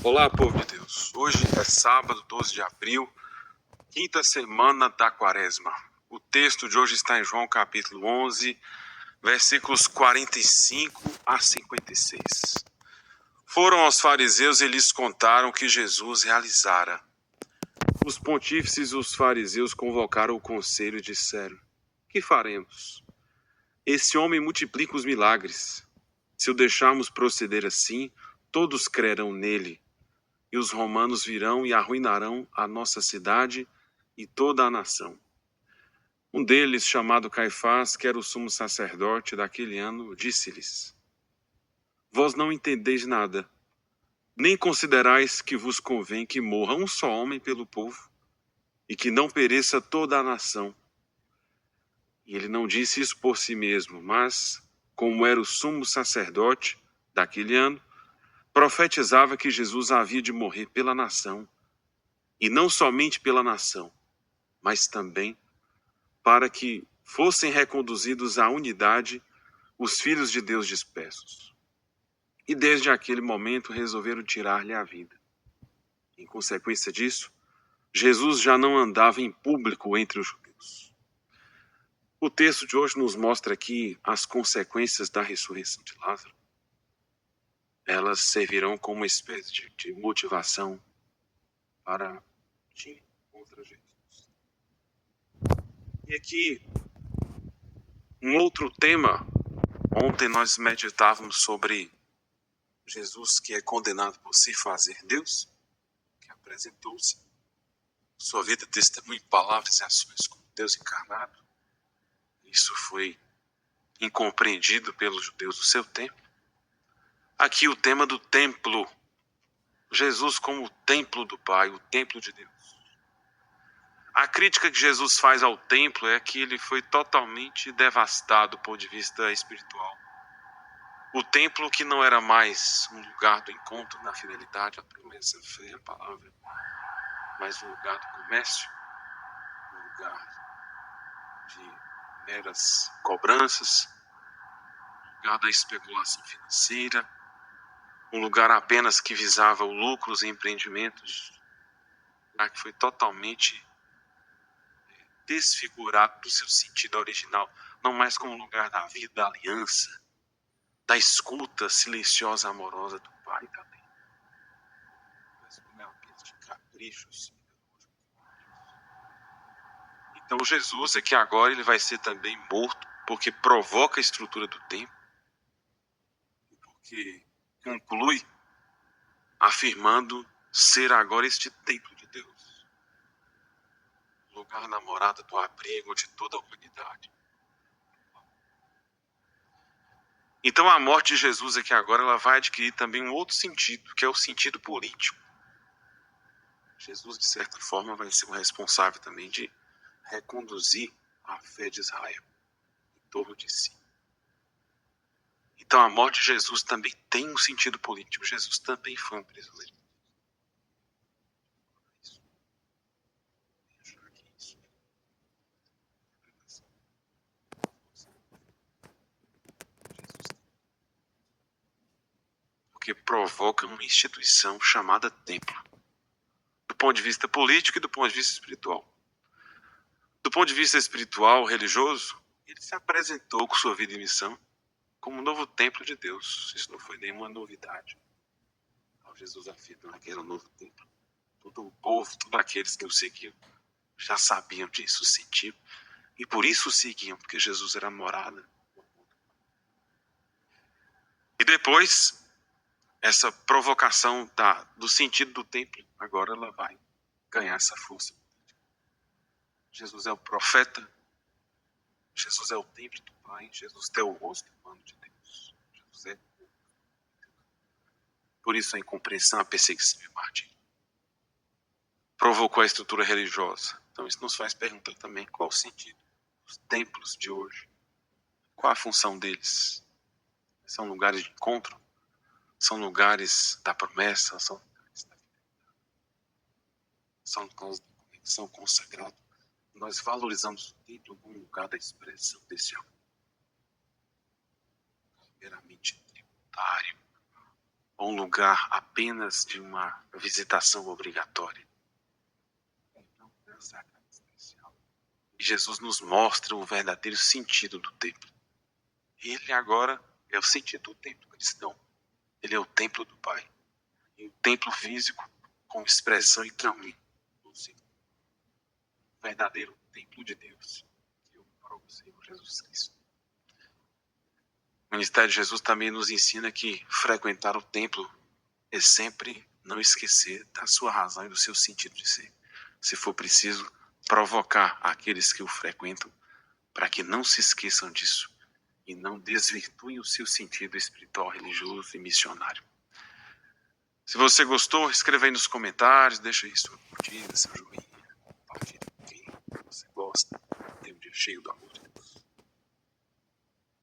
Olá, povo de Deus. Hoje é sábado, 12 de abril, quinta semana da quaresma. O texto de hoje está em João capítulo 11, versículos 45 a 56. Foram aos fariseus e lhes contaram o que Jesus realizara. Os pontífices e os fariseus convocaram o conselho e disseram: que faremos? Esse homem multiplica os milagres. Se o deixarmos proceder assim, todos crerão nele. E os romanos virão e arruinarão a nossa cidade e toda a nação. Um deles, chamado Caifás, que era o sumo sacerdote daquele ano, disse-lhes: vós não entendeis nada, nem considerais que vos convém que morra um só homem pelo povo, e que não pereça toda a nação. E ele não disse isso por si mesmo, mas, como era o sumo sacerdote daquele ano, profetizava que Jesus havia de morrer pela nação, e não somente pela nação, mas também para que fossem reconduzidos à unidade os filhos de Deus dispersos. E desde aquele momento resolveram tirar-lhe a vida. Em consequência disso, Jesus já não andava em público entre os judeus. O texto de hoje nos mostra aqui as consequências da ressurreição de Lázaro. Elas servirão como uma espécie de motivação para agir contra Jesus. E aqui, um outro tema. Ontem nós meditávamos sobre Jesus, que é condenado por se fazer Deus, que apresentou-se, sua vida, testemunho, palavras e ações como Deus encarnado. Isso foi incompreendido pelos judeus do seu tempo. Aqui o tema do templo. Jesus como o templo do Pai, o templo de Deus. A crítica que Jesus faz ao templo é que ele foi totalmente devastado do ponto de vista espiritual. O templo que não era mais um lugar do encontro na fidelidade, a promessa, a fé, a palavra, mas um lugar do comércio, um lugar de meras cobranças, um lugar da especulação financeira, um lugar apenas que visava o lucro, os empreendimentos, um lugar que foi totalmente desfigurado do seu sentido original, não mais como lugar da vida, da aliança, da escuta silenciosa, amorosa do Pai da lei, mas como é um ambiente de caprichos. Então Jesus aqui agora ele vai ser também morto, porque provoca a estrutura do templo, porque conclui afirmando ser agora este templo de Deus, lugar na morada do abrigo de toda a humanidade. Então a morte de Jesus aqui agora ela vai adquirir também um outro sentido, que é o sentido político. Jesus, de certa forma, vai ser o responsável também de reconduzir a fé de Israel em torno de si. Então a morte de Jesus também tem um sentido político. Jesus também foi um prisioneiro. Porque provoca uma instituição chamada templo, do ponto de vista político e do ponto de vista espiritual. Do ponto de vista espiritual, religioso, ele se apresentou com sua vida e missão como um novo templo de Deus. Isso não foi nenhuma novidade. Jesus afirma que era um novo templo. Todo o povo, todos aqueles que o seguiam, já sabiam disso, sentiam. E por isso o seguiam, porque Jesus era a morada. E depois, essa provocação do sentido do templo, agora ela vai ganhar essa força. Jesus é o profeta, Jesus é o templo do Pai, Jesus é o rosto humano de Deus. Jesus é. Por isso a incompreensão, a perseguição e o martírio. Provocou a estrutura religiosa. Então isso nos faz perguntar também qual o sentido dos templos de hoje. Qual a função deles? São lugares de encontro? São lugares da promessa? São lugares da fidelidade? São lugares da conexão consagrada? Nós valorizamos o templo como lugar da expressão desse amor. Meramente tributário, ou um lugar apenas de uma visitação obrigatória. Então, é um sacramento especial. E Jesus nos mostra o verdadeiro sentido do templo. Ele agora é o sentido do templo cristão. Ele é o templo do Pai. E o templo físico com expressão e tamanho. O verdadeiro templo de Deus. Que é o Senhor Jesus Cristo. O ministério de Jesus também nos ensina que frequentar o templo é sempre não esquecer da sua razão e do seu sentido de ser. Se for preciso, provocar aqueles que o frequentam para que não se esqueçam disso e não desvirtuem o seu sentido espiritual, religioso e missionário. Se você gostou, escreva aí nos comentários, deixa aí sua curtida, seu joinha, compartilhe com quem você gosta. Tem um dia cheio do amor.